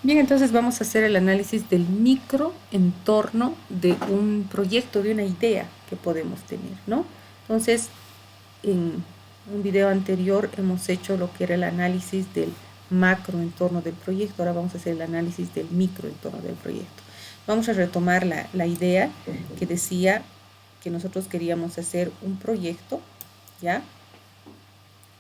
Bien, entonces vamos a hacer el análisis del microentorno de un proyecto, de una idea que podemos tener, ¿no? Entonces, en un video anterior hemos hecho lo que era el análisis del macroentorno del proyecto. Ahora vamos a hacer el análisis del microentorno del proyecto. Vamos a retomar la idea que decía que nosotros queríamos hacer un proyecto, ¿ya?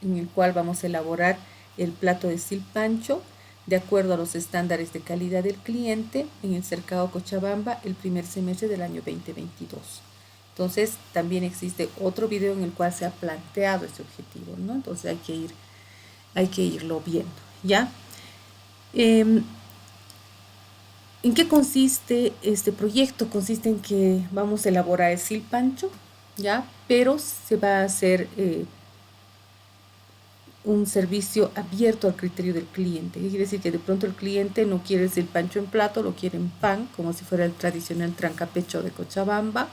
En el cual vamos a elaborar el plato de silpancho de acuerdo a los estándares de calidad del cliente en el Cercado Cochabamba el primer semestre del año 2022. Entonces, también existe otro video en el cual se ha planteado este objetivo, ¿no? Entonces hay que irlo viendo, ¿ya? ¿En qué consiste este proyecto? Consiste en que vamos a elaborar el silpancho, ¿ya? Pero se va a hacer un servicio abierto al criterio del cliente. ¿Qué quiere decir? Que de pronto el cliente no quiere el silpancho en plato, lo quiere en pan, como si fuera el tradicional trancapecho de Cochabamba.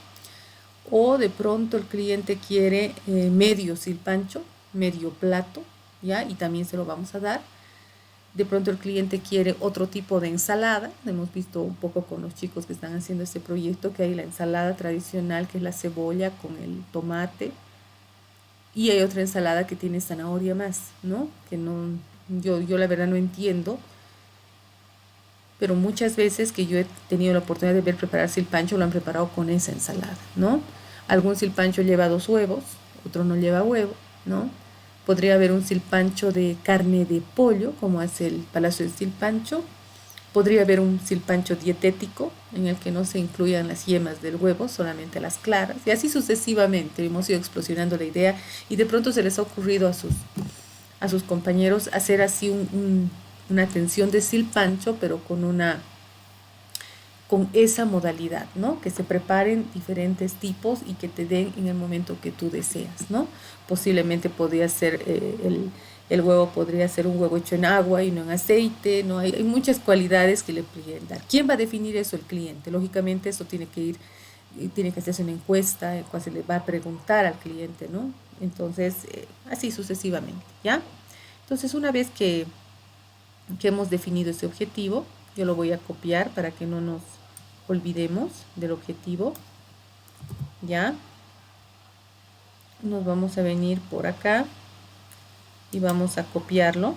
O de pronto el cliente quiere medio silpancho, medio plato, ¿ya? Y también se lo vamos a dar. De pronto el cliente quiere otro tipo de ensalada. Hemos visto un poco con los chicos que están haciendo este proyecto que hay la ensalada tradicional, que es la cebolla con el tomate, y hay otra ensalada que tiene zanahoria más, ¿no? Que no, yo la verdad no entiendo, pero muchas veces que yo he tenido la oportunidad de ver preparar silpancho, lo han preparado con esa ensalada, ¿no? Algún silpancho lleva 2 huevos, otro no lleva huevo, ¿no? Podría haber un silpancho de carne de pollo, como hace el Palacio del Silpancho. Podría haber un silpancho dietético en el que no se incluyan las yemas del huevo, solamente las claras, y así sucesivamente. Hemos ido explosionando la idea y de pronto se les ha ocurrido a sus compañeros hacer así una atención de silpancho, pero con esa modalidad, ¿no? Que se preparen diferentes tipos y que te den en el momento que tú deseas, ¿no? Posiblemente podría ser el huevo podría ser un huevo hecho en agua y no en aceite, ¿no? Hay muchas cualidades que le pueden dar. ¿Quién va a definir eso? El cliente. Lógicamente eso tiene que hacerse una encuesta, en cual se le va a preguntar al cliente, ¿no? Entonces, así sucesivamente, ¿ya? Entonces, una vez que hemos definido ese objetivo, yo lo voy a copiar para que no nos olvidemos del objetivo, ¿ya? Nos vamos a venir por acá y vamos a copiarlo,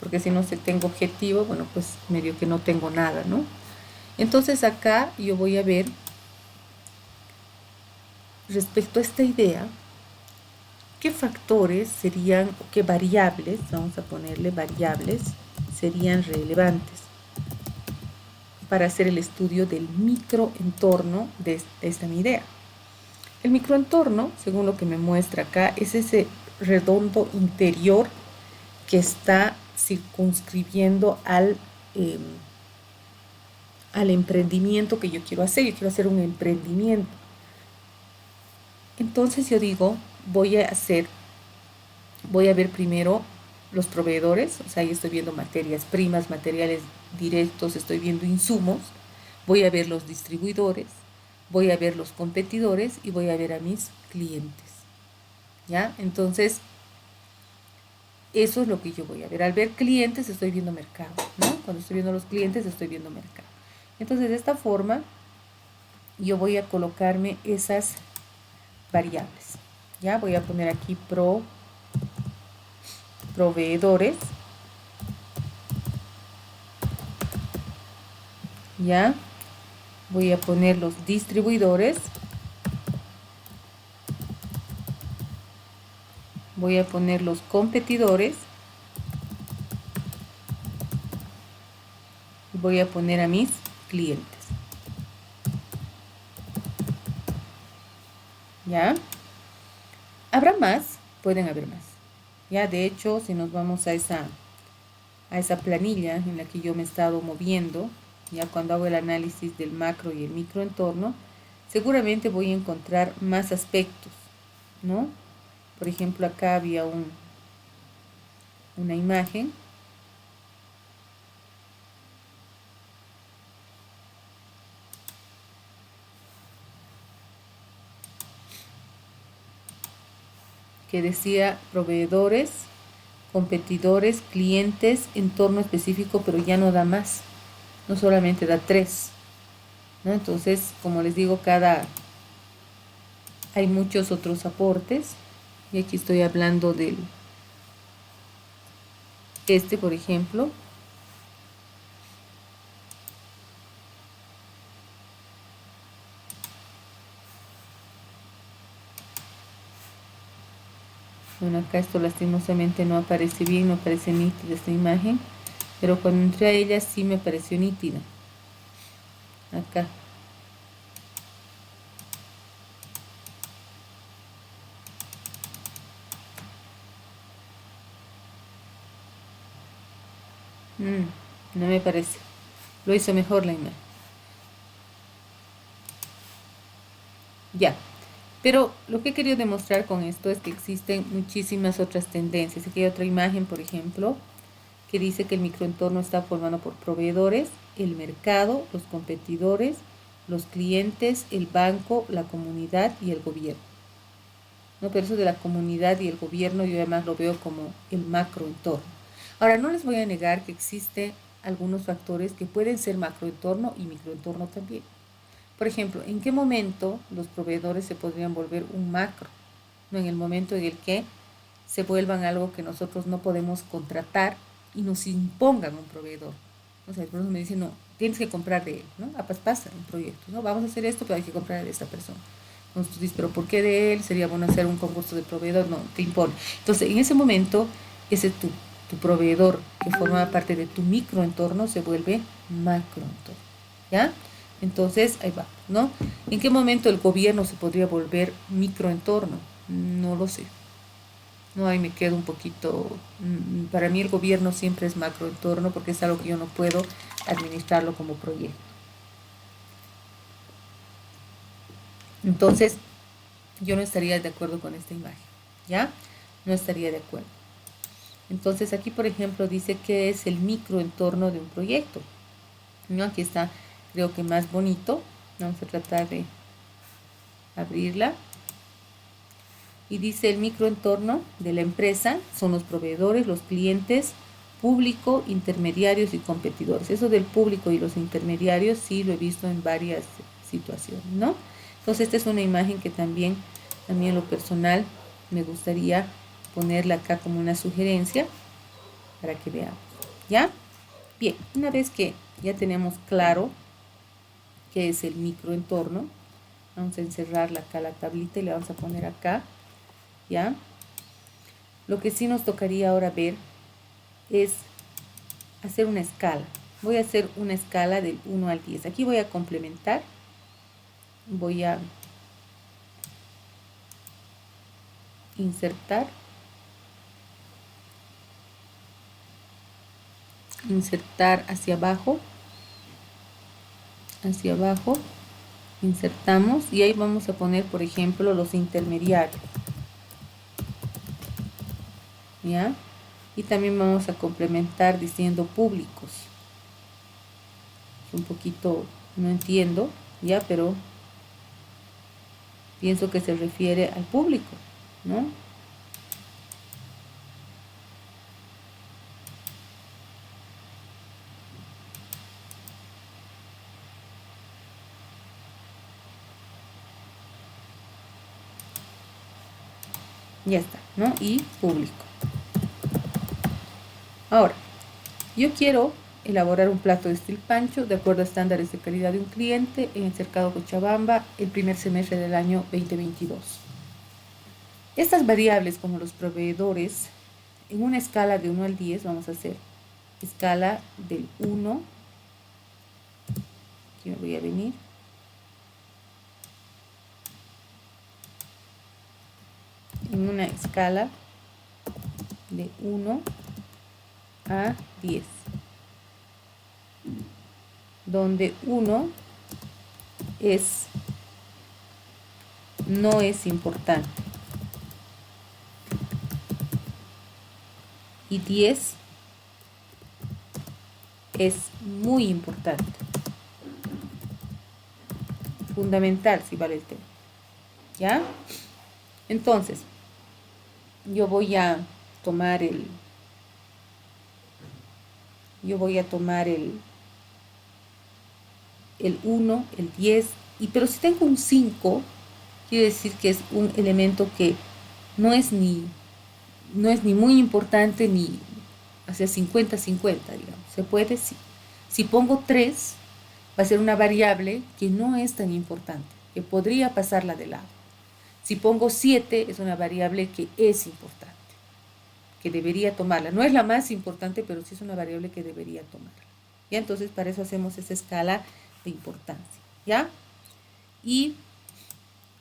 porque si no tengo objetivo, bueno, pues medio que no tengo nada, ¿no? Entonces acá yo voy a ver, respecto a esta idea, qué factores serían, o qué variables, vamos a ponerle variables, serían relevantes para hacer el estudio del microentorno de esta mi idea. El microentorno, según lo que me muestra acá, es ese redondo interior que está circunscribiendo al emprendimiento que yo quiero hacer. Yo quiero hacer un emprendimiento. Entonces yo digo, voy a ver primero los proveedores, o sea, ahí estoy viendo materias primas, materiales directos, estoy viendo insumos, voy a ver los distribuidores, voy a ver los competidores y voy a ver a mis clientes, ¿ya? Entonces, eso es lo que yo voy a ver. Al ver clientes estoy viendo mercado, ¿no? Cuando estoy viendo los clientes estoy viendo mercado. Entonces, de esta forma, yo voy a colocarme esas variables, ¿ya? Voy a poner aquí proveedores, ¿ya? Voy a poner los distribuidores, voy a poner los competidores, y voy a poner a mis clientes, ¿ya? Habrá más, pueden haber más, ¿ya? De hecho, si nos vamos a esa planilla en la que yo me he estado moviendo, ya cuando hago el análisis del macro y el microentorno, seguramente voy a encontrar más aspectos, ¿no? Por ejemplo, acá había una imagen que decía proveedores, competidores, clientes, entorno específico, pero ya no da más. No solamente da 3, ¿no? Entonces, como les digo, hay muchos otros aportes. Y aquí estoy hablando del por ejemplo. Bueno, acá esto lastimosamente no aparece bien, no aparece nítida esta imagen, pero cuando entré a ella sí me pareció nítida. Acá. No me parece. Lo hizo mejor la imagen. Ya. Pero lo que he querido demostrar con esto es que existen muchísimas otras tendencias. Aquí hay otra imagen, por ejemplo, que dice que el microentorno está formado por proveedores, el mercado, los competidores, los clientes, el banco, la comunidad y el gobierno. ¿No? Pero eso de la comunidad y el gobierno yo además lo veo como el macroentorno. Ahora, no les voy a negar que existen algunos factores que pueden ser macroentorno y microentorno también. Por ejemplo, ¿en qué momento los proveedores se podrían volver un macro? ¿No? En el momento en el que se vuelvan algo que nosotros no podemos contratar y nos impongan un proveedor. O sea, el proveedor me dice, no, tienes que comprar de él, ¿no? Pasa en proyectos, ¿no? Vamos a hacer esto, pero hay que comprar de esta persona. Entonces tú dices, pero ¿por qué de él? Sería bueno hacer un concurso de proveedor, no, te impone. Entonces, en ese momento, ese tu proveedor que forma parte de tu microentorno se vuelve macroentorno, ¿ya? Entonces, ahí va, ¿no? ¿En qué momento el gobierno se podría volver microentorno? No lo sé. No, ahí me quedo un poquito. Para mí el gobierno siempre es macroentorno porque es algo que yo no puedo administrarlo como proyecto. Entonces, yo no estaría de acuerdo con esta imagen, ¿ya? No estaría de acuerdo. Entonces, aquí, por ejemplo, dice que es el microentorno de un proyecto, ¿no? Aquí está, creo que más bonito. Vamos a tratar de abrirla. Y dice el microentorno de la empresa son los proveedores, los clientes, público, intermediarios y competidores. Eso del público y los intermediarios sí lo he visto en varias situaciones, ¿no? Entonces esta es una imagen que también a mí en lo personal me gustaría ponerla acá como una sugerencia para que veamos, ¿ya? Bien, una vez que ya tenemos claro qué es el microentorno, vamos a encerrarla acá la tablita y le vamos a poner acá, ¿ya? Lo que sí nos tocaría ahora ver es hacer una escala. Voy a hacer una escala del 1 al 10. Aquí voy a complementar. Voy a insertar. Insertar hacia abajo. Hacia abajo. Insertamos y ahí vamos a poner, por ejemplo, los intermediarios. ¿Ya? Y también vamos a complementar diciendo públicos. Un poquito, no entiendo, ya, pero pienso que se refiere al público, ¿no? Ya está, ¿no? Y público. Ahora, yo quiero elaborar un plato de estilo pancho de acuerdo a estándares de calidad de un cliente en el Cercado Cochabamba el primer semestre del año 2022. Estas variables como los proveedores, en una escala de 1 al 10 vamos a hacer escala del 1, aquí me voy a venir, en una escala de 1 a 10, donde 1 no es importante y 10 es muy importante, fundamental si vale el tema, ¿ya? Entonces, yo voy a tomar yo voy a tomar el 1, el 10, pero si tengo un 5, quiere decir que es un elemento que no es ni, no es ni muy importante ni hacia 50-50, digamos. ¿Se puede? Sí. Si pongo 3, va a ser una variable que no es tan importante, que podría pasarla de lado. Si pongo 7, es una variable que es importante, que debería tomarla. No es la más importante, pero sí es una variable que debería tomarla. ¿Ya? Entonces, para eso hacemos esa escala de importancia. ¿Ya? Y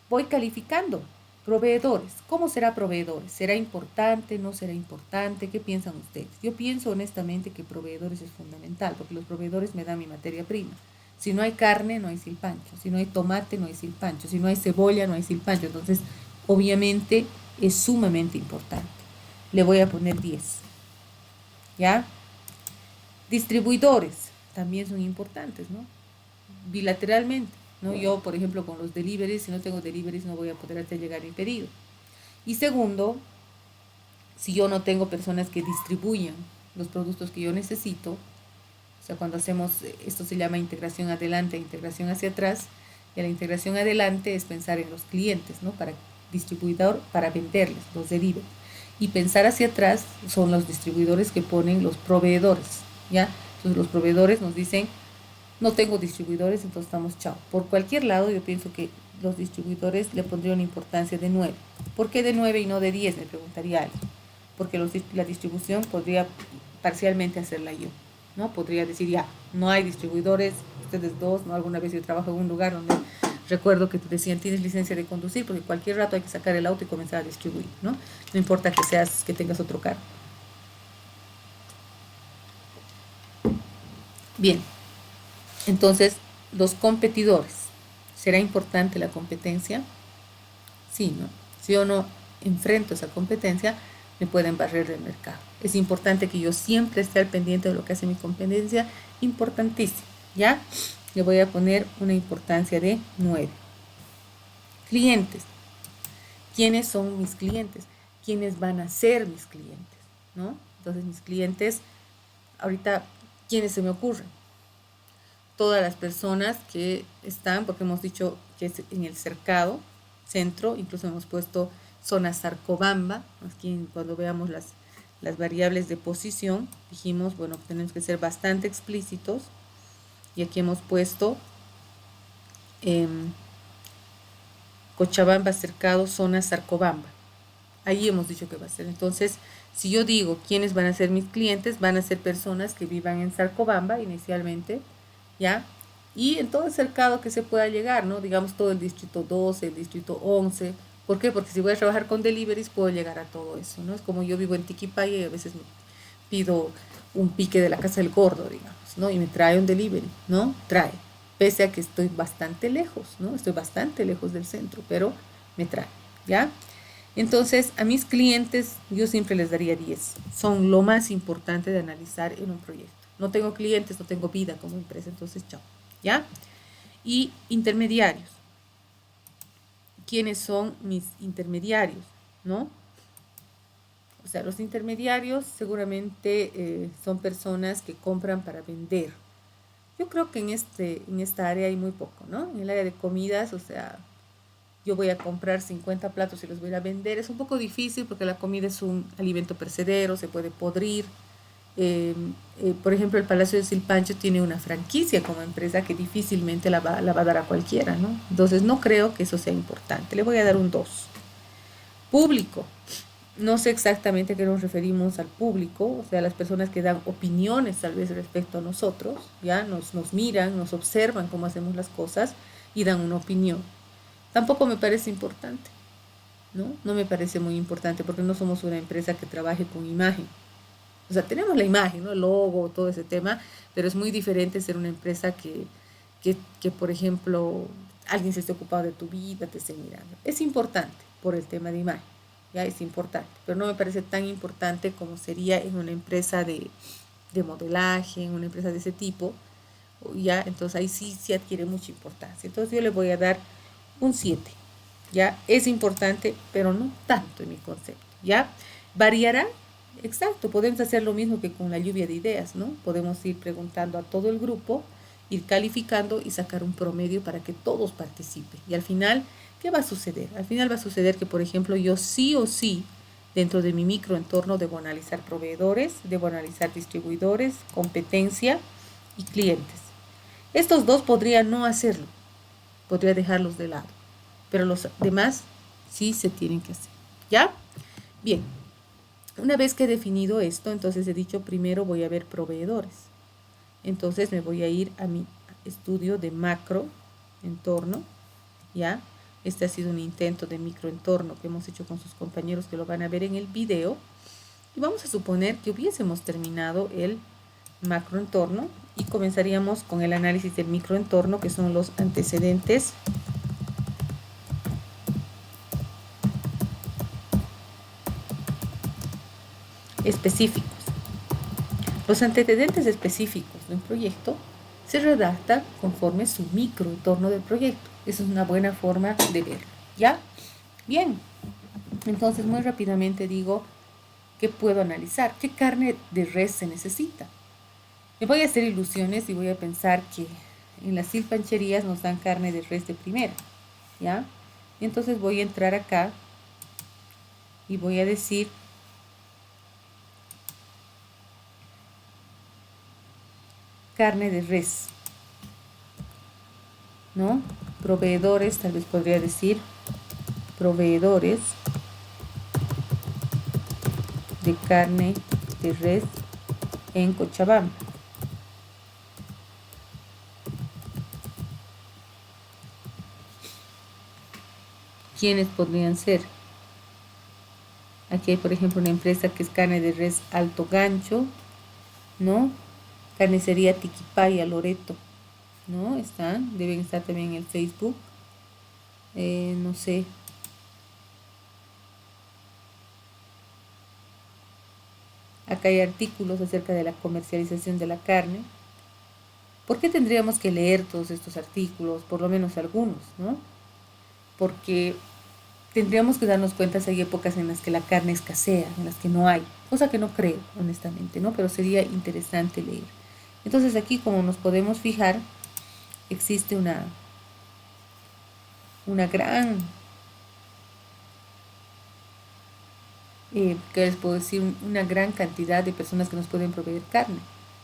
voy calificando. Proveedores. ¿Cómo será proveedores? ¿Será importante? ¿No será importante? ¿Qué piensan ustedes? Yo pienso honestamente que proveedores es fundamental, porque los proveedores me dan mi materia prima. Si no hay carne, no hay silpancho. Si no hay tomate, no hay silpancho. Si no hay cebolla, no hay silpancho. Entonces, obviamente, es sumamente importante. Le voy a poner 10. ¿Ya? Distribuidores también son importantes, ¿no? Bilateralmente, ¿no? Yo, por ejemplo, con los deliveries, si no tengo deliveries, no voy a poder hacer llegar mi pedido. Y segundo, si yo no tengo personas que distribuyan los productos que yo necesito, o sea, cuando hacemos, esto se llama integración adelante e integración hacia atrás, y la integración adelante es pensar en los clientes, ¿no? Para distribuidor, para venderles, los delivery. Y pensar hacia atrás son los distribuidores que ponen los proveedores, ¿ya? Entonces los proveedores nos dicen, no tengo distribuidores, entonces estamos chao. Por cualquier lado, yo pienso que los distribuidores le pondrían una importancia de 9. ¿Por qué de 9 y no de 10? Me preguntaría alguien. Porque la distribución podría parcialmente hacerla yo, ¿no? Podría decir, ya, no hay distribuidores, ustedes dos, ¿no? Alguna vez yo trabajo en un lugar donde recuerdo que te decían, tienes licencia de conducir, porque cualquier rato hay que sacar el auto y comenzar a distribuir, ¿no? No importa que tengas otro carro. Bien. Entonces, los competidores. ¿Será importante la competencia? Sí, ¿no? Si yo no enfrento esa competencia, me pueden barrer del mercado. Es importante que yo siempre esté al pendiente de lo que hace mi competencia. Importantísimo, ¿ya? Le voy a poner una importancia de 9. Clientes. ¿Quiénes son mis clientes? ¿Quiénes van a ser mis clientes? ¿No? Entonces, mis clientes, ahorita, ¿quiénes se me ocurren? Todas las personas que están, porque hemos dicho que es en el cercado, centro, incluso hemos puesto zona Sarcobamba, aquí cuando veamos las variables de posición, dijimos, bueno, tenemos que ser bastante explícitos, y aquí hemos puesto Cochabamba, cercado, zona Sarcobamba. Ahí hemos dicho que va a ser. Entonces, si yo digo quiénes van a ser mis clientes, van a ser personas que vivan en Sarcobamba inicialmente, ¿ya? Y en todo el cercado que se pueda llegar, ¿no? Digamos todo el distrito 12, el distrito 11. ¿Por qué? Porque si voy a trabajar con deliveries, puedo llegar a todo eso, ¿no? Es como yo vivo en Tiquipaya y a veces me pido un pique de la casa del gordo, digamos, ¿no? Y me trae un delivery, ¿no? Trae. Pese a que estoy bastante lejos, ¿no? Estoy bastante lejos del centro, pero me trae, ¿ya? Entonces, a mis clientes yo siempre les daría 10. Son lo más importante de analizar en un proyecto. No tengo clientes, no tengo vida como empresa, entonces chao. ¿Ya? Y intermediarios. ¿Quiénes son mis intermediarios? ¿No? O sea, los intermediarios seguramente son personas que compran para vender. Yo creo que en esta área hay muy poco, ¿no? En el área de comidas, o sea, yo voy a comprar 50 platos y los voy a vender. Es un poco difícil porque la comida es un alimento perecedero, se puede podrir. Por ejemplo, el Palacio de Silpancho tiene una franquicia como empresa que difícilmente la va a dar a cualquiera, ¿no? Entonces no creo que eso sea importante. Le voy a dar un 2. Público. No sé exactamente a qué nos referimos al público, o sea, las personas que dan opiniones tal vez respecto a nosotros, ya nos miran, nos observan cómo hacemos las cosas y dan una opinión. Tampoco me parece importante, ¿no? No me parece muy importante porque no somos una empresa que trabaje con imagen. O sea, tenemos la imagen, ¿no? El logo, todo ese tema, pero es muy diferente ser una empresa que, por ejemplo, alguien se esté ocupado de tu vida, te esté mirando. Es importante por el tema de imagen, ya es importante, pero no me parece tan importante como sería en una empresa de modelaje, en una empresa de ese tipo, ya, entonces ahí sí adquiere mucha importancia. Entonces yo le voy a dar un 7, ya, es importante, pero no tanto en mi concepto, ya, variará. Exacto, podemos hacer lo mismo que con la lluvia de ideas, ¿no? Podemos ir preguntando a todo el grupo, ir calificando y sacar un promedio para que todos participen. Y al final, ¿qué va a suceder? Al final va a suceder que, por ejemplo, yo sí o sí, dentro de mi microentorno, debo analizar proveedores, debo analizar distribuidores, competencia y clientes. Estos dos podría no hacerlo, podría dejarlos de lado, pero los demás sí se tienen que hacer. ¿Ya? Bien, una vez que he definido esto, entonces he dicho primero voy a ver proveedores. Entonces me voy a ir a mi estudio de macro entorno, ¿ya? Este ha sido un intento de microentorno que hemos hecho con sus compañeros que lo van a ver en el video. Y vamos a suponer que hubiésemos terminado el macroentorno y comenzaríamos con el análisis del microentorno, que son los antecedentes específicos. Los antecedentes específicos de un proyecto se redactan conforme su microentorno del proyecto. Esa es una buena forma de verlo, ¿ya? Bien, entonces muy rápidamente digo qué puedo analizar, qué carne de res se necesita. Me voy a hacer ilusiones y voy a pensar que en las silpancherías nos dan carne de res de primera, ¿ya? Y entonces voy a entrar acá y voy a decir carne de res, ¿no? Proveedores, tal vez podría decir proveedores de carne de res en Cochabamba. ¿Quiénes podrían ser? Aquí hay, por ejemplo, una empresa que es carne de res Alto Gancho, ¿no? Carnicería Tiquipaya, Loreto, ¿no? Deben estar también en el Facebook. No sé. Acá hay artículos acerca de la comercialización de la carne. ¿Por qué tendríamos que leer todos estos artículos? Por lo menos algunos, ¿no? Porque tendríamos que darnos cuenta si hay épocas en las que la carne escasea, en las que no hay, cosa que no creo, honestamente, ¿no? Pero sería interesante leer. Entonces aquí, como nos podemos fijar, existe una gran, ¿qué les puedo decir? Una gran cantidad de personas que nos pueden proveer carne.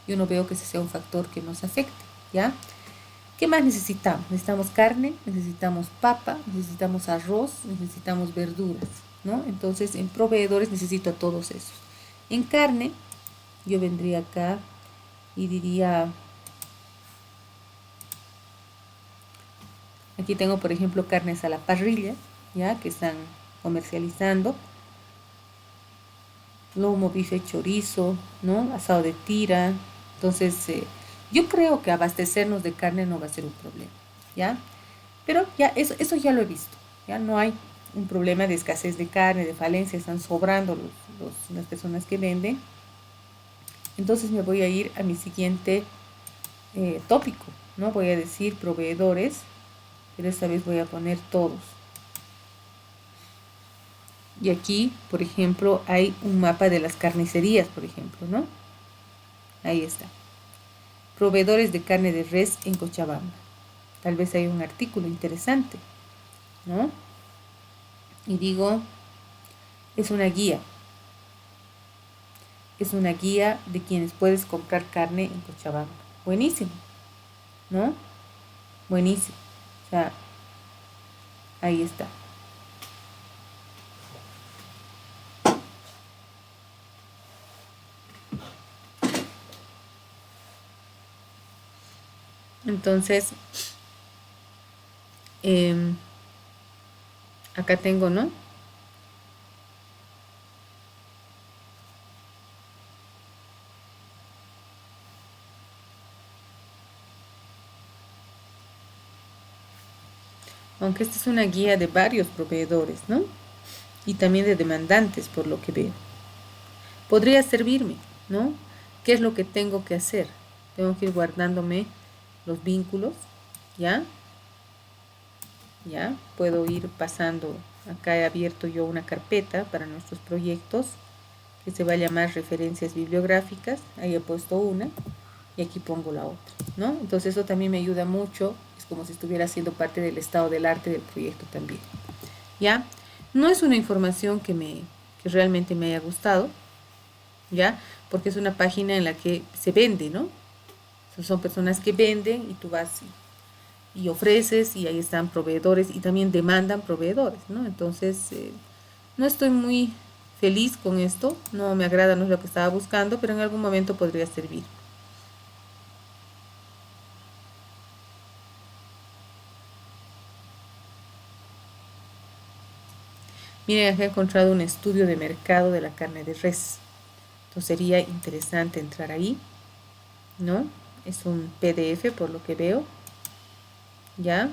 Yo no veo que ese sea un factor que nos afecte, ¿ya? ¿Qué más necesitamos? Necesitamos carne, necesitamos papa, necesitamos arroz, necesitamos verduras, ¿no? Entonces, en proveedores necesito a todos esos. En carne, yo vendría acá y diría, aquí tengo, por ejemplo, carnes a la parrilla, ¿ya? Que están comercializando. Lomo, bife, chorizo, ¿no? Asado de tira. Entonces, yo creo que abastecernos de carne no va a ser un problema, ¿ya? Pero ya eso ya lo he visto, ya no hay un problema de escasez de carne, de falencia, están sobrando las personas que venden. Entonces me voy a ir a mi siguiente tópico, ¿no? Voy a decir proveedores, pero esta vez voy a poner todos. Y aquí, por ejemplo, hay un mapa de las carnicerías, por ejemplo, ¿no? Ahí está. Proveedores de carne de res en Cochabamba. Tal vez hay un artículo interesante, ¿no? Y digo, es una guía. Es una guía de quienes puedes comprar carne en Cochabamba. Buenísimo, ¿no? Buenísimo. O sea, ahí está. Entonces, acá tengo, ¿no? Aunque esta es una guía de varios proveedores, ¿no? Y también de demandantes, por lo que veo. Podría servirme, ¿no? ¿Qué es lo que tengo que hacer? Tengo que ir guardándome los vínculos, ¿ya? ¿Ya? Puedo ir pasando, acá he abierto yo una carpeta para nuestros proyectos, que se va a llamar referencias bibliográficas. Ahí he puesto una y aquí pongo la otra, ¿no? Entonces eso también me ayuda mucho, es como si estuviera siendo parte del estado del arte del proyecto también, ¿ya? No es una información que realmente me haya gustado, ¿ya? Porque es una página en la que se vende, ¿no? Son personas que venden y tú vas y ofreces y ahí están proveedores y también demandan proveedores, ¿no? Entonces, no estoy muy feliz con esto, no me agrada, no es lo que estaba buscando, pero en algún momento podría servir. Miren, acá he encontrado un estudio de mercado de la carne de res. Entonces sería interesante entrar ahí, ¿no? Es un PDF por lo que veo, ¿ya?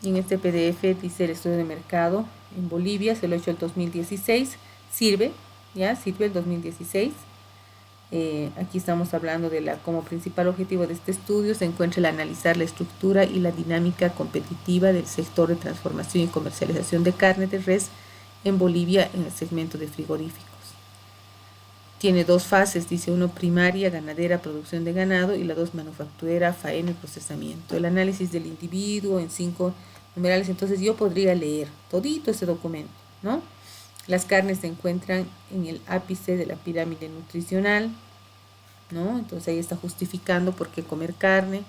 Y en este PDF dice el estudio de mercado en Bolivia, se lo he hecho el 2016, sirve, ¿ya? Sirve el 2016. Aquí estamos hablando de como principal objetivo de este estudio se encuentra el analizar la estructura y la dinámica competitiva del sector de transformación y comercialización de carne de res en Bolivia en el segmento de frigoríficos. Tiene dos fases, dice uno primaria, ganadera, producción de ganado y la dos manufacturera, faena y procesamiento. El análisis del individuo en 5 numerales, entonces yo podría leer todito ese documento, ¿no? Las carnes se encuentran en el ápice de la pirámide nutricional, ¿no? Entonces ahí está justificando por qué comer carne,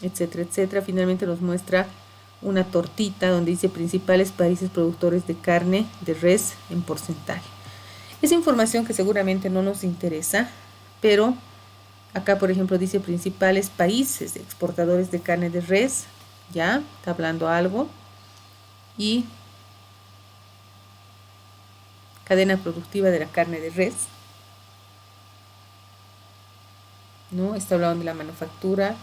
etcétera, etcétera. Finalmente nos muestra una tortita donde dice principales países productores de carne de res en porcentaje. Es información que seguramente no nos interesa, pero acá, por ejemplo, dice principales países exportadores de carne de res, ya, está hablando algo, y cadena productiva de la carne de res, ¿no? Está hablando de la manufactura,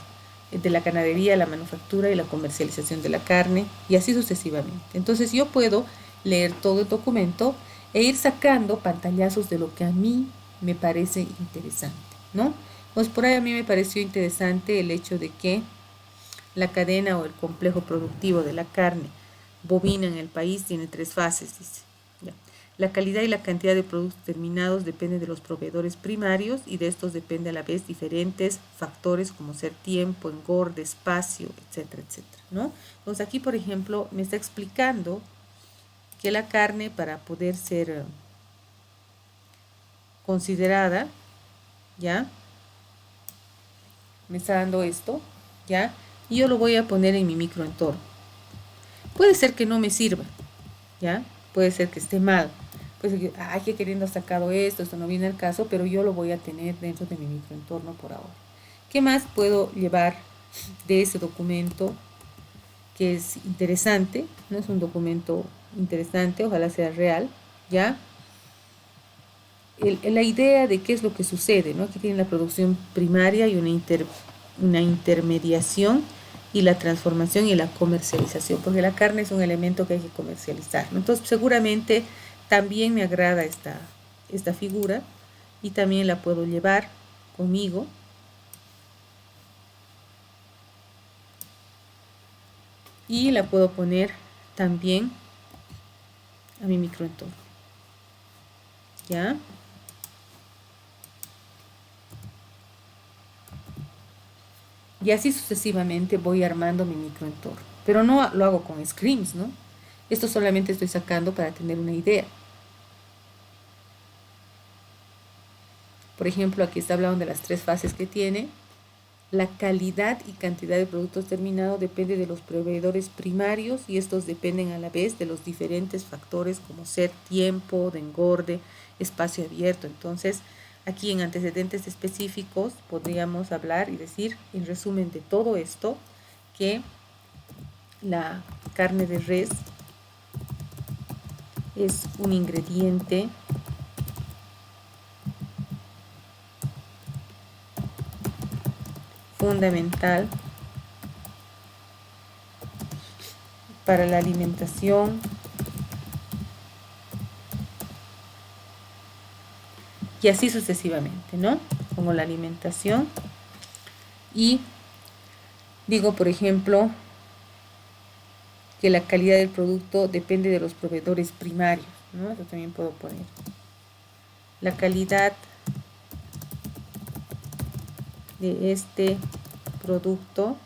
de la ganadería, la manufactura y la comercialización de la carne, y así sucesivamente. Entonces yo puedo leer todo el documento e ir sacando pantallazos de lo que a mí me parece interesante, ¿no? Pues por ahí a mí me pareció interesante el hecho de que la cadena o el complejo productivo de la carne bovina en el país tiene 3 fases, dice. Ya. La calidad y la cantidad de productos terminados depende de los proveedores primarios y de estos depende a la vez diferentes factores como ser tiempo, engorde, espacio, etcétera, etcétera, ¿no? Entonces aquí, por ejemplo, me está explicando que la carne para poder ser considerada, ¿ya? Me está dando esto, ¿ya? Y yo lo voy a poner en mi microentorno. Puede ser que no me sirva, ¿ya? Puede ser que esté mal. Puede ser que, ay, que queriendo sacado esto no viene al caso, pero yo lo voy a tener dentro de mi microentorno por ahora. ¿Qué más puedo llevar de ese documento que es interesante? No es un documento interesante, ojalá sea real, ¿ya? La idea de qué es lo que sucede, ¿no? Aquí tienen la producción primaria y una intermediación y la transformación y la comercialización, porque la carne es un elemento que hay que comercializar, ¿no? Entonces seguramente también me agrada esta figura y también la puedo llevar conmigo y la puedo poner también a mi microentorno, ¿ya? Y así sucesivamente voy armando mi microentorno. Pero no lo hago con screens, ¿no? Esto solamente estoy sacando para tener una idea. Por ejemplo, aquí está hablando de las 3 fases que tiene. La calidad y cantidad de productos terminados depende de los proveedores primarios y estos dependen a la vez de los diferentes factores como ser tiempo, de engorde, espacio abierto. Entonces, aquí en antecedentes específicos podríamos hablar y decir, en resumen de todo esto, que la carne de res es un ingrediente fundamental para la alimentación y así sucesivamente, ¿no? Como la alimentación y digo, por ejemplo, que la calidad del producto depende de los proveedores primarios, ¿no? Eso también puedo poner. la calidad de este producto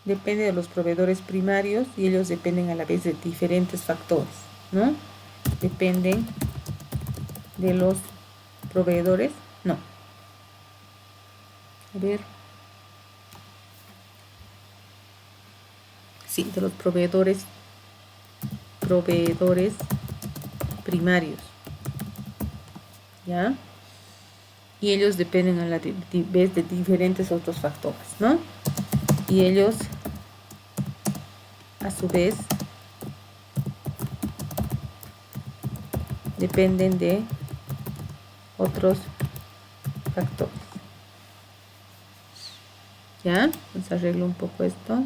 depende de los proveedores primarios y ellos dependen a la vez de diferentes factores, ¿no? Dependen de los proveedores, no. A ver. Sí, de los proveedores primarios, ¿ya? Y ellos dependen a la vez de diferentes otros factores, ¿no? Y ellos, a su vez, dependen de otros factores. ¿Ya? Entonces arreglo un poco esto.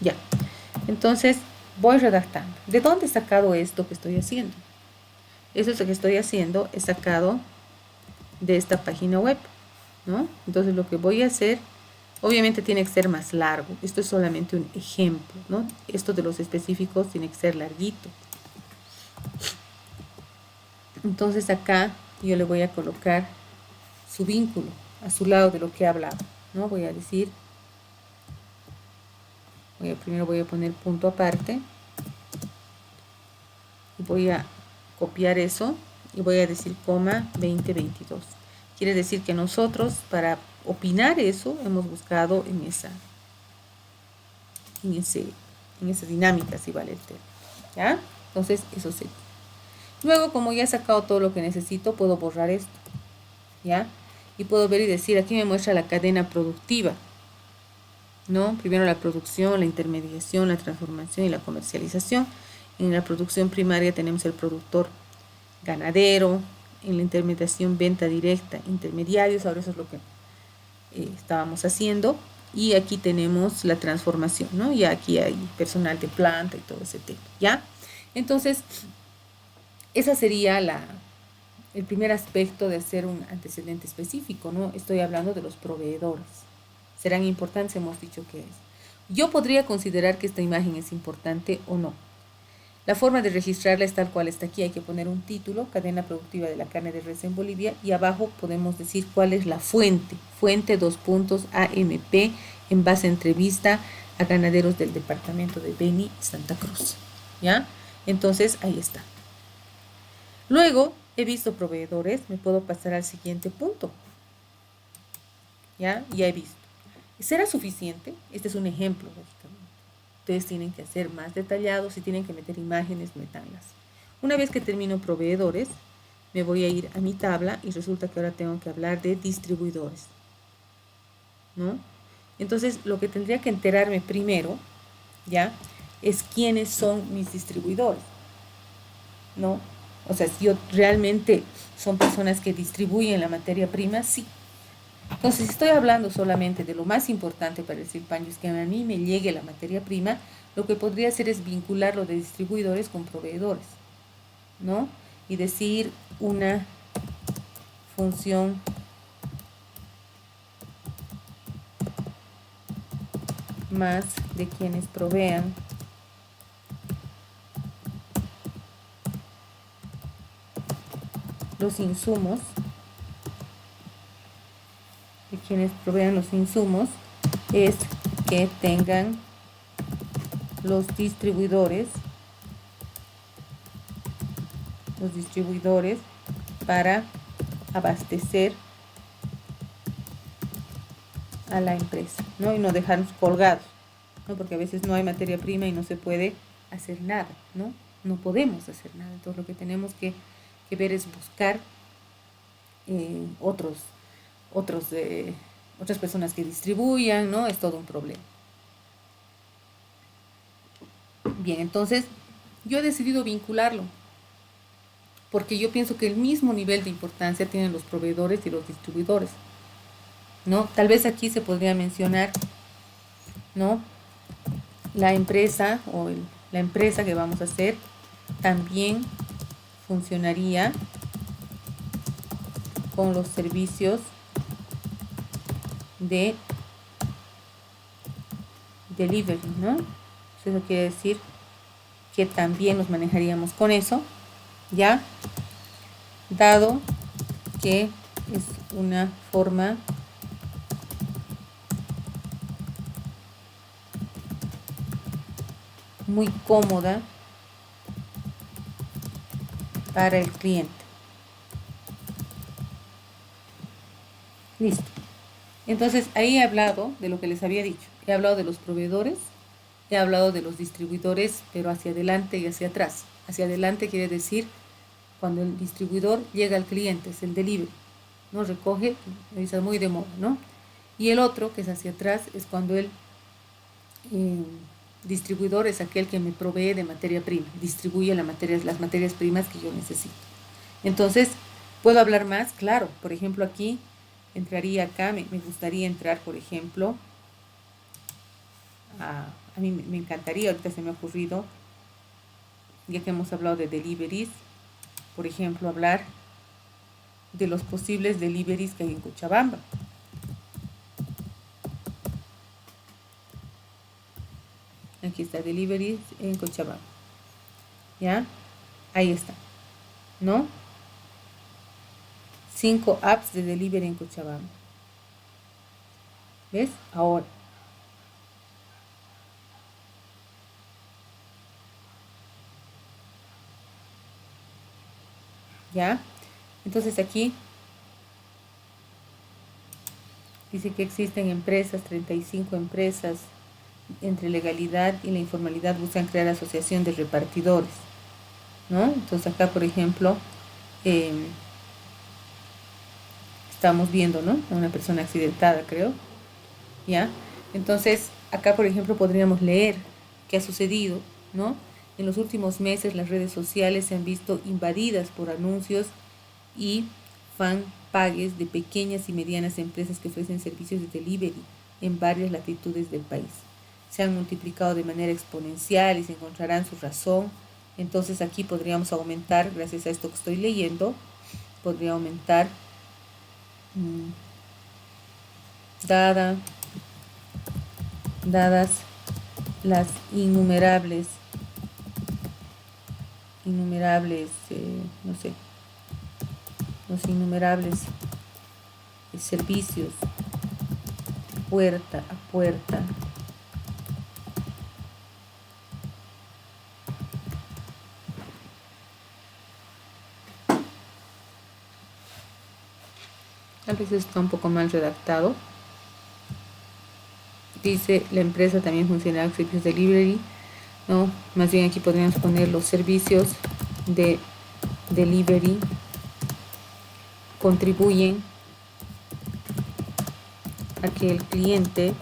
Ya. Entonces voy redactando. ¿De dónde he sacado esto que estoy haciendo? Eso es lo que estoy haciendo, he sacado de esta página web, ¿no? Entonces lo que voy a hacer, obviamente tiene que ser más largo. Esto es solamente un ejemplo, ¿no? Esto de los específicos tiene que ser larguito. Entonces acá yo le voy a colocar su vínculo a su lado de lo que he hablado, ¿no? Voy a decir, primero voy a poner punto aparte. Voy a copiar eso y voy a decir coma 2022. Quiere decir que nosotros para opinar eso hemos buscado en esa dinámica, si vale el tema, ¿ya? Entonces eso sería. Luego, como ya he sacado todo lo que necesito, puedo borrar esto, ¿ya? Y puedo ver y decir, aquí me muestra la cadena productiva, ¿no? Primero la producción, la intermediación, la transformación y la comercialización. En la producción primaria tenemos el productor ganadero, en la intermediación venta directa, intermediarios, ahora eso es lo que estábamos haciendo. Y aquí tenemos la transformación, ¿no? Y aquí hay personal de planta y todo ese tema, ¿ya? Entonces, esa sería el primer aspecto de hacer un antecedente específico, ¿no? Estoy hablando de los proveedores. Serán importantes, hemos dicho que es. Yo podría considerar que esta imagen es importante o no. La forma de registrarla es tal cual está aquí. Hay que poner un título, cadena productiva de la carne de res en Bolivia, y abajo podemos decir cuál es la fuente. Fuente, AMP, en base a entrevista a ganaderos del departamento de Beni, Santa Cruz. ¿Ya? Entonces, ahí está. Luego, he visto proveedores, me puedo pasar al siguiente punto. ¿Ya? Ya he visto. ¿Será suficiente? Este es un ejemplo, lógicamente. Ustedes tienen que hacer más detallados, si tienen que meter imágenes, metanlas. Una vez que termino proveedores, me voy a ir a mi tabla y resulta que ahora tengo que hablar de distribuidores, ¿no? Entonces, lo que tendría que enterarme primero, ¿ya? Es quiénes son mis distribuidores, ¿no? O sea, si yo realmente son personas que distribuyen la materia prima, sí. Entonces, si estoy hablando solamente de lo más importante para el Silpancho, es que a mí me llegue la materia prima, lo que podría hacer es vincular lo de distribuidores con proveedores, ¿no? Y decir una función más de quienes provean los insumos, es que tengan los distribuidores para abastecer a la empresa, ¿no? Y no dejarnos colgados, ¿no? Porque a veces no hay materia prima y no se puede hacer nada, ¿no? No podemos hacer nada. Entonces lo que tenemos que ver es buscar otras personas que distribuyan, ¿no? Es todo un problema. Bien, entonces yo he decidido vincularlo porque yo pienso que el mismo nivel de importancia tienen los proveedores y los distribuidores, ¿no? Tal vez aquí se podría mencionar, ¿no? La empresa o la empresa que vamos a hacer también funcionaría con los servicios de delivery, ¿no? Eso quiere decir que también nos manejaríamos con eso, ¿ya? Dado que es una forma muy cómoda para el cliente. Listo. Entonces ahí he hablado de lo que les había dicho. He hablado de los proveedores, he hablado de los distribuidores, pero hacia adelante y hacia atrás. Hacia adelante quiere decir cuando el distribuidor llega al cliente, es el delivery, ¿no? Recoge, está muy de moda, ¿no? Y el otro, que es hacia atrás, es cuando el distribuidor es aquel que me provee de materia prima, distribuye las materias primas que yo necesito. Entonces, ¿puedo hablar más? Claro, por ejemplo, aquí entraría acá, me gustaría entrar, por ejemplo, a mí me encantaría, ahorita se me ha ocurrido, ya que hemos hablado de deliveries, por ejemplo, hablar de los posibles deliveries que hay en Cochabamba. Aquí está, deliveries en Cochabamba. ¿Ya? Ahí está, ¿no? 5 apps de delivery en Cochabamba. ¿Ves? Ahora. ¿Ya? Entonces aquí dice que existen empresas, 35 empresas, entre legalidad y la informalidad buscan crear asociación de repartidores, ¿no? Entonces acá, por ejemplo, estamos viendo, ¿no? A una persona accidentada, creo, ¿ya? Entonces acá, por ejemplo, podríamos leer qué ha sucedido, ¿no? En los últimos meses las redes sociales se han visto invadidas por anuncios y fanpages de pequeñas y medianas empresas que ofrecen servicios de delivery en varias latitudes del país. Se han multiplicado de manera exponencial y se encontrarán su razón. Entonces aquí podríamos aumentar, gracias a esto que estoy leyendo, podría aumentar dadas las innumerables, no sé, los innumerables servicios puerta a puerta a veces está un poco mal redactado. Dice la empresa también funciona con servicios de delivery, ¿no? Más bien aquí podríamos poner los servicios de delivery contribuyen a que el cliente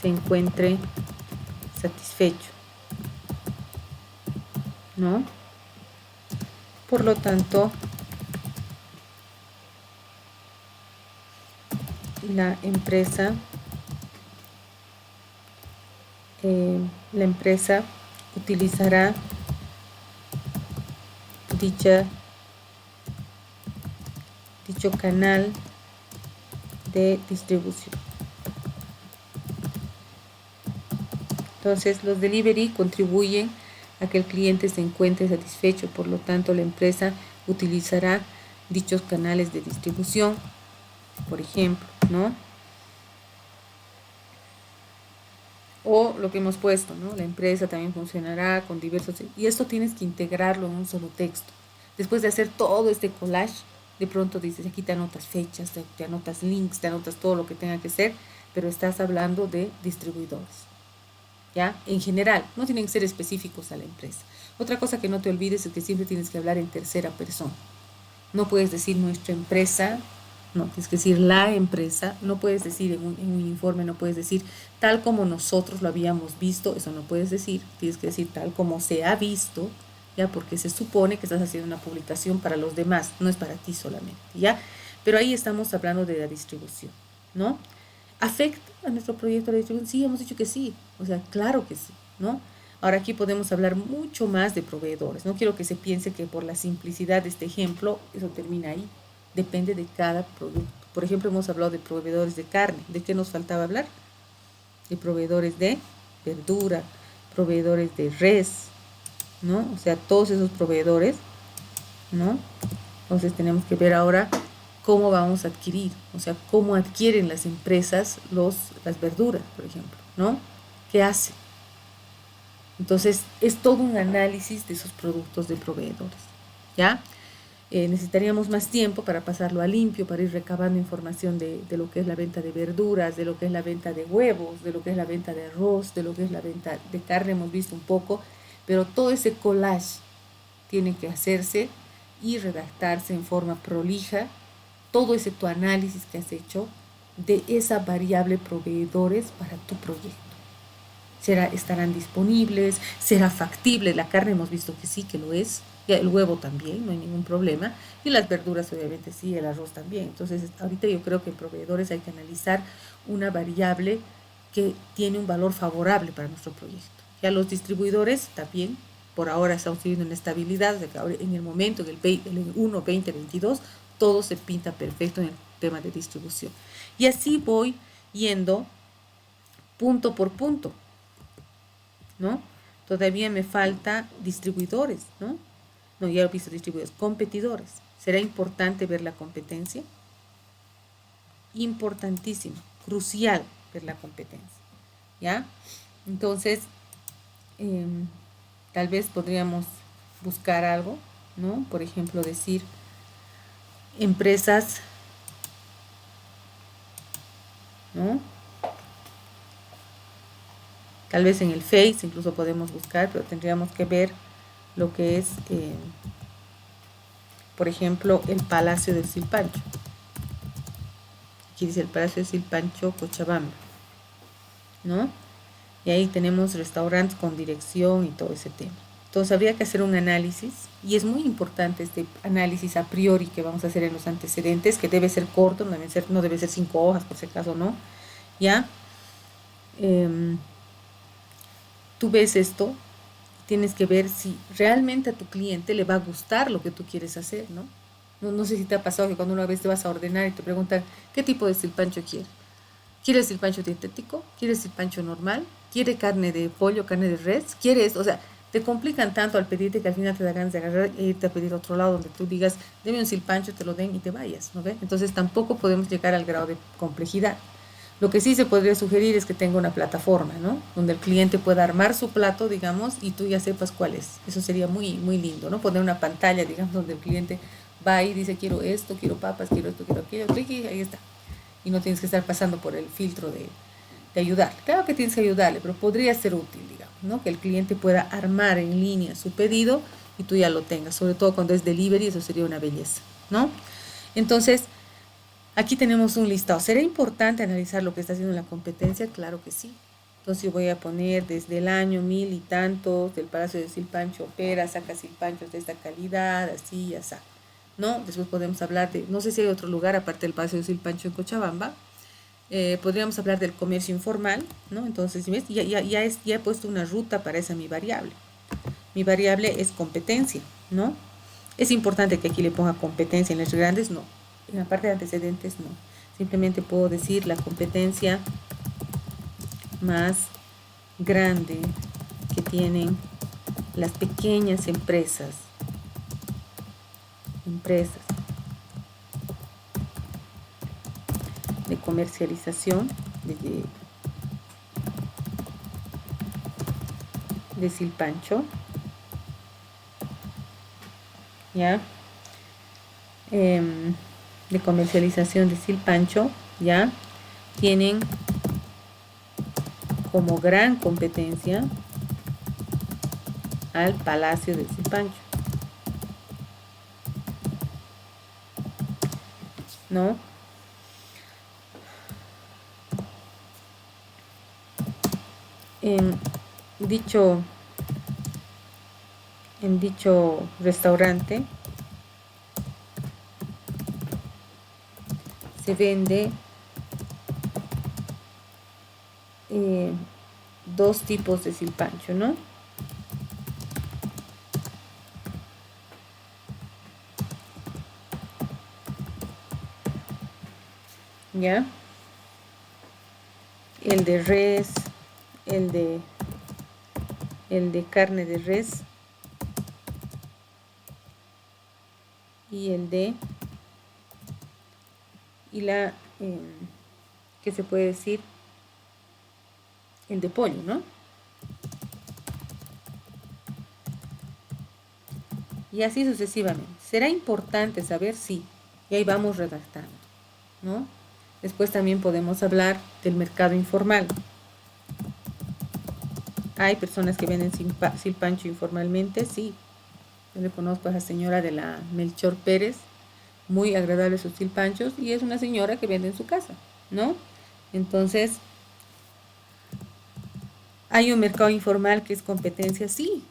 se encuentre satisfecho, ¿no? Por lo tanto, la empresa utilizará dicho canal de distribución. Entonces, los delivery contribuyen a que el cliente se encuentre satisfecho, por lo tanto, la empresa utilizará dichos canales de distribución, por ejemplo, ¿no? O lo que hemos puesto, ¿no? La empresa también funcionará con diversos... Y esto tienes que integrarlo en un solo texto. Después de hacer todo este collage, de pronto dices, aquí te anotas fechas, te anotas links, te anotas todo lo que tenga que ser, pero estás hablando de distribuidores, ¿ya? En general, no tienen que ser específicos a la empresa. Otra cosa que no te olvides es que siempre tienes que hablar en tercera persona. No puedes decir nuestra empresa, no, tienes que decir la empresa, no puedes decir en un informe, no puedes decir tal como nosotros lo habíamos visto, eso no puedes decir, tienes que decir tal como se ha visto, ya, porque se supone que estás haciendo una publicación para los demás, no es para ti solamente, ya, pero ahí estamos hablando de la distribución, ¿no? ¿Afecta a nuestro proyecto la distribución? Sí, hemos dicho que sí, o sea, claro que sí, ¿no? Ahora aquí podemos hablar mucho más de proveedores. No quiero que se piense que por la simplicidad de este ejemplo eso termina ahí. Depende de cada producto. Por ejemplo, hemos hablado de proveedores de carne. ¿De qué nos faltaba hablar? De proveedores de verdura, proveedores de res, ¿no? O sea, todos esos proveedores, ¿no? Entonces tenemos que ver ahora cómo vamos a adquirir, o sea, cómo adquieren las empresas las verduras, por ejemplo, ¿no? ¿Qué hacen? Entonces, es todo un análisis de esos productos de proveedores, ¿ya? Necesitaríamos más tiempo para pasarlo a limpio, para ir recabando información de lo que es la venta de verduras, de lo que es la venta de huevos, de lo que es la venta de arroz, de lo que es la venta de carne, hemos visto un poco, pero todo ese collage tiene que hacerse y redactarse en forma prolija, todo ese tu análisis que has hecho de esa variable proveedores para tu proyecto. Estarán disponibles, será factible, la carne hemos visto que sí, que lo es, el huevo también, no hay ningún problema, y las verduras obviamente sí, el arroz también. Entonces ahorita yo creo que en proveedores hay que analizar una variable que tiene un valor favorable para nuestro proyecto. Ya los distribuidores también, por ahora estamos viviendo en estabilidad, de que ahora, en el momento, en el 1, 20, 22, todo se pinta perfecto en el tema de distribución. Y así voy yendo punto por punto, ¿no? Todavía me falta distribuidores, ¿no? No, ya lo he visto, distribuidores, competidores. ¿Será importante ver la competencia? Importantísimo, crucial ver la competencia, ¿ya? Entonces, tal vez podríamos buscar algo, ¿no? Por ejemplo, decir empresas, ¿no? Tal vez en el Face incluso podemos buscar, pero tendríamos que ver lo que es, por ejemplo, el Palacio del Silpancho. Aquí dice el Palacio del Silpancho, Cochabamba, ¿no? Y ahí tenemos restaurantes con dirección y todo ese tema. Entonces habría que hacer un análisis, y es muy importante este análisis a priori que vamos a hacer en los antecedentes, que debe ser corto, no debe ser 5 hojas por si acaso, ¿no? ¿Ya? Tú ves esto, tienes que ver si realmente a tu cliente le va a gustar lo que tú quieres hacer, ¿no? No sé si te ha pasado que cuando una vez te vas a ordenar y te preguntan qué tipo de silpancho quieres. ¿Quieres silpancho dietético? ¿Quieres silpancho normal? ¿Quiere carne de pollo, carne de res? ¿Quieres? O sea, te complican tanto al pedirte que al final te da ganas de agarrar e irte a pedir a otro lado donde tú digas, deme un silpancho, te lo den y te vayas, ¿no ves? Entonces tampoco podemos llegar al grado de complejidad. Lo que sí se podría sugerir es que tenga una plataforma, ¿no? Donde el cliente pueda armar su plato, digamos, y tú ya sepas cuál es. Eso sería muy, muy lindo, ¿no? Poner una pantalla, digamos, donde el cliente va y dice, quiero esto, quiero papas, quiero esto, quiero aquello, y ahí está. Y no tienes que estar pasando por el filtro de ayudarle. Claro que tienes que ayudarle, pero podría ser útil, digamos, ¿no? Que el cliente pueda armar en línea su pedido y tú ya lo tengas, sobre todo cuando es delivery, eso sería una belleza, ¿no? Entonces, aquí tenemos un listado. ¿Será importante analizar lo que está haciendo la competencia? Claro que sí. Entonces yo voy a poner desde el año 1000 y tantos, del Palacio de Silpancho opera, saca silpanchos de esta calidad, así y así, ¿no? Después podemos hablar de, no sé si hay otro lugar aparte del Palacio de Silpancho en Cochabamba. Podríamos hablar del comercio informal, ¿no? Entonces, ¿ves? Ya he puesto una ruta para esa mi variable. Mi variable es competencia, ¿no? ¿Es importante que aquí le ponga competencia en letras grandes? No. En la parte de antecedentes, no. Simplemente puedo decir la competencia más grande que tienen las pequeñas empresas de comercialización de silpancho, ¿ya? De comercialización de silpancho, ¿ya? Tienen como gran competencia al Palacio del Silpancho, ¿no? En dicho restaurante se vende dos tipos de silpancho, ¿no? ¿ya? El de res, el de carne de res y ¿qué se puede decir? El de pollo, ¿no? Y así sucesivamente. Será importante saber, sí, y ahí vamos redactando, ¿no? Después también podemos hablar del mercado informal. Hay personas que venden silpancho informalmente, sí. Yo le conozco a esa señora de la Melchor Pérez, muy agradable sus silpanchos, y es una señora que vende en su casa, ¿no? Entonces, hay un mercado informal que es competencia, sí,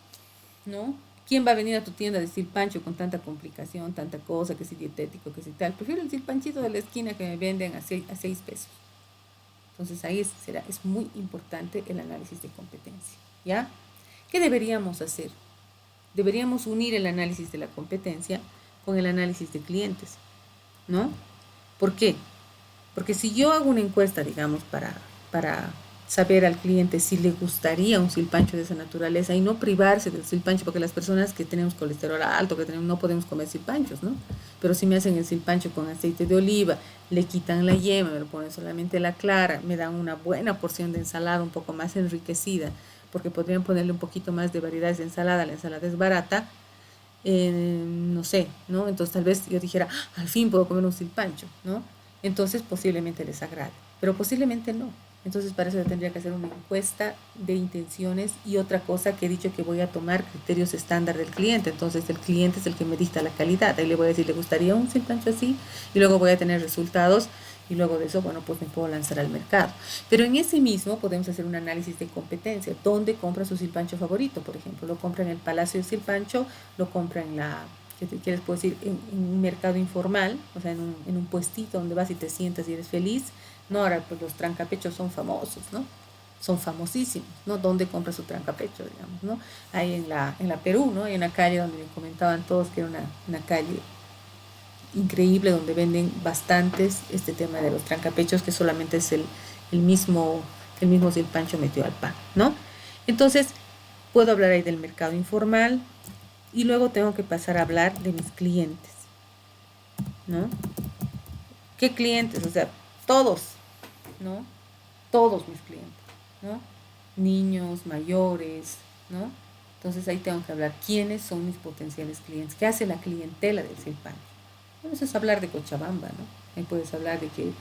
¿no? ¿Quién va a venir a tu tienda de silpancho con tanta complicación, tanta cosa, que si dietético, que si tal? Prefiero el silpanchito de la esquina que me venden a 6 pesos. Entonces ahí es muy importante el análisis de competencia, ¿ya? ¿Qué deberíamos hacer? Deberíamos unir el análisis de la competencia con el análisis de clientes, ¿no? ¿Por qué? Porque si yo hago una encuesta, digamos, para saber al cliente si le gustaría un silpancho de esa naturaleza y no privarse del silpancho, porque las personas que tenemos colesterol alto, no podemos comer silpanchos, ¿no? Pero si me hacen el silpancho con aceite de oliva, le quitan la yema, me lo ponen solamente la clara, me dan una buena porción de ensalada un poco más enriquecida, porque podrían ponerle un poquito más de variedades de ensalada, la ensalada es barata, no sé, ¿no? Entonces tal vez yo dijera, al fin puedo comer un silpancho, ¿no? Entonces posiblemente les agrade, pero posiblemente no. Entonces para eso yo tendría que hacer una encuesta de intenciones y otra cosa que he dicho que voy a tomar criterios estándar del cliente. Entonces el cliente es el que me dicta la calidad. Ahí le voy a decir, ¿le gustaría un silpancho así? Y luego voy a tener resultados y luego de eso, bueno, pues me puedo lanzar al mercado. Pero en ese mismo podemos hacer un análisis de competencia. ¿Dónde compra su silpancho favorito? Por ejemplo, lo compra en el Palacio de Silpancho, lo compra en ¿qué les puedo decir? En un mercado informal, o sea, en un puestito donde vas y te sientas y eres feliz. No, ahora pues los trancapechos son famosos, ¿no? Son famosísimos, ¿no? ¿Dónde compra su trancapecho, digamos, ¿no? Ahí en la Perú, ¿no? Hay una calle donde me comentaban todos que era una calle increíble donde venden bastantes este tema de los trancapechos, que solamente es el mismo silpancho metido al pan, ¿no? Entonces, puedo hablar ahí del mercado informal y luego tengo que pasar a hablar de mis clientes, ¿no? ¿Qué clientes? O sea, todos, ¿no? Todos mis clientes, ¿no? Niños, mayores, ¿no? Entonces ahí tengo que hablar quiénes son mis potenciales clientes, qué hace la clientela del silpancho. Bueno, eso es hablar de Cochabamba, ¿no? Ahí puedes hablar de que,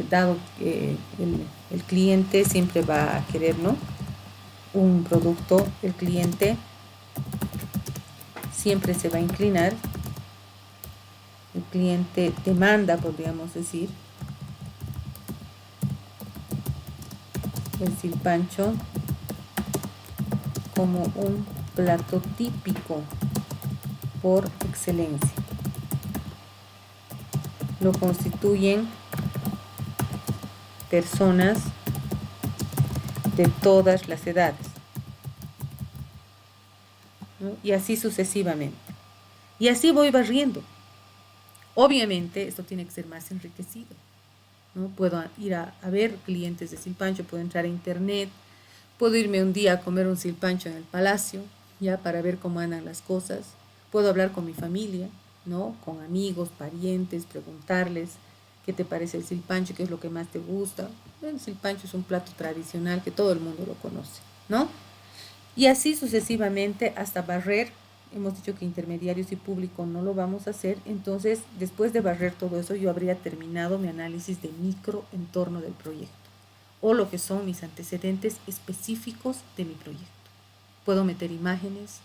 dado que el cliente siempre va a querer, ¿no? Un producto, el cliente siempre se va a inclinar, el cliente demanda, podríamos decir, el silpancho como un plato típico por excelencia. Lo constituyen personas de todas las edades, ¿no? Y así sucesivamente. Y así voy barriendo. Obviamente esto tiene que ser más enriquecido, ¿no? Puedo ir a ver clientes de silpancho, puedo entrar a internet, puedo irme un día a comer un silpancho en el palacio, ya para ver cómo andan las cosas. Puedo hablar con mi familia, ¿no? Con amigos, parientes, preguntarles qué te parece el silpancho, qué es lo que más te gusta. El silpancho es un plato tradicional que todo el mundo lo conoce, ¿no? Y así sucesivamente hasta barrer. Hemos dicho que intermediarios y público no lo vamos a hacer. Entonces, después de barrer todo eso, yo habría terminado mi análisis de microentorno del proyecto o lo que son mis antecedentes específicos de mi proyecto. Puedo meter imágenes.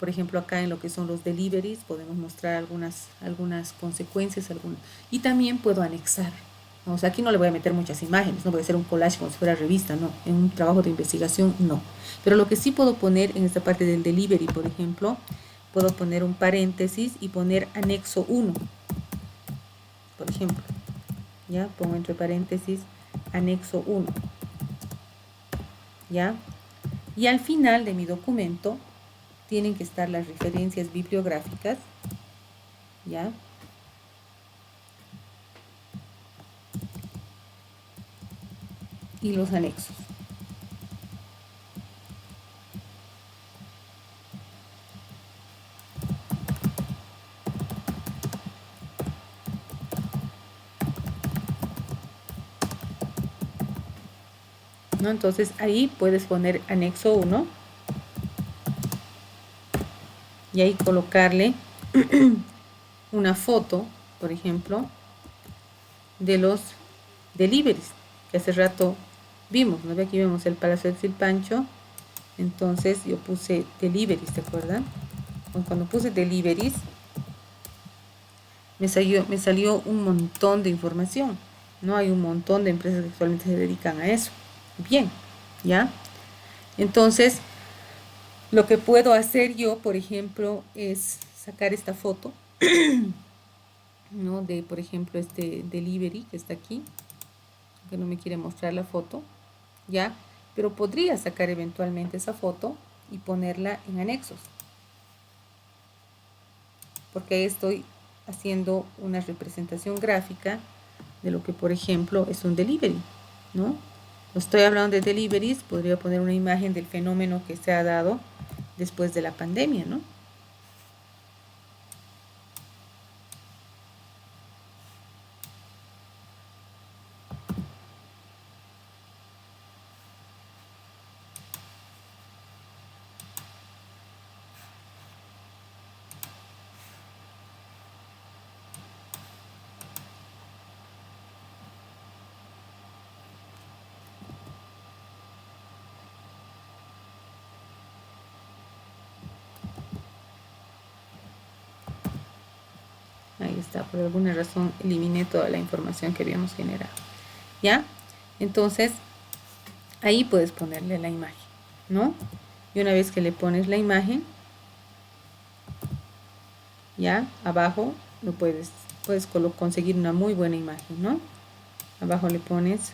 Por ejemplo, acá en lo que son los deliveries podemos mostrar algunas consecuencias, y también puedo anexar. O sea, aquí no le voy a meter muchas imágenes, no voy a hacer un collage como si fuera revista, no. En un trabajo de investigación, no. Pero lo que sí puedo poner en esta parte del delivery, por ejemplo, puedo poner un paréntesis y poner anexo 1, por ejemplo. ¿Ya? Pongo entre paréntesis anexo 1. ¿Ya? Y al final de mi documento tienen que estar las referencias bibliográficas, ¿ya? y los anexos. ¿No? Entonces ahí puedes poner anexo 1 y ahí colocarle una foto, por ejemplo, de los deliveries que hace rato vimos, ¿no? Aquí vemos el Palacio del Silpancho. Entonces yo puse deliveries, ¿se acuerdan? Cuando puse deliveries me salió un montón de información, ¿no? Hay un montón de empresas que actualmente se dedican a eso. Bien, ¿ya? Entonces, lo que puedo hacer yo, por ejemplo, es sacar esta foto, ¿no? De, por ejemplo, este delivery que está aquí, que no me quiere mostrar la foto, ¿ya? Pero podría sacar eventualmente esa foto y ponerla en anexos, porque ahí estoy haciendo una representación gráfica de lo que, por ejemplo, es un delivery, ¿no? Estoy hablando de deliveries, podría poner una imagen del fenómeno que se ha dado después de la pandemia, ¿no? Ahí está, por alguna razón eliminé toda la información que habíamos generado, ¿ya? Entonces, ahí puedes ponerle la imagen, ¿no? Y una vez que le pones la imagen, ya, abajo lo puedes conseguir una muy buena imagen, ¿no? Abajo le pones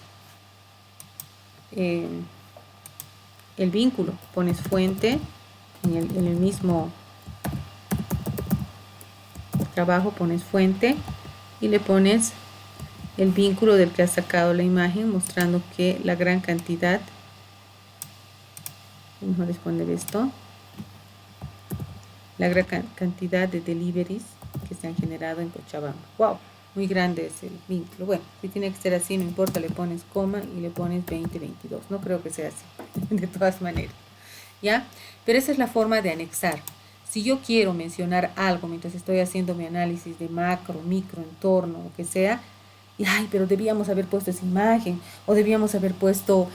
el vínculo, pones fuente en el mismo trabajo, pones fuente y le pones el vínculo del que has sacado la imagen, mostrando que la gran cantidad, vamos a responder esto, la gran cantidad de deliveries que se han generado en Cochabamba. ¡Wow! Muy grande es el vínculo. Bueno, si tiene que ser así, no importa, le pones coma y le pones 2022. No creo que sea así, de todas maneras, ¿ya? Pero esa es la forma de anexar. Si yo quiero mencionar algo mientras estoy haciendo mi análisis de macro, micro, entorno, lo que sea, y ay, pero debíamos haber puesto esa imagen, o debíamos haber puesto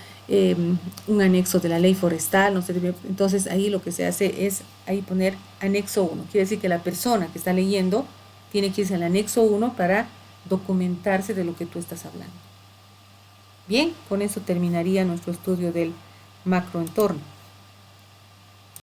un anexo de la ley forestal, no sé, entonces ahí lo que se hace es ahí poner anexo 1. Quiere decir que la persona que está leyendo tiene que irse al anexo 1 para documentarse de lo que tú estás hablando. Bien, con eso terminaría nuestro estudio del macroentorno.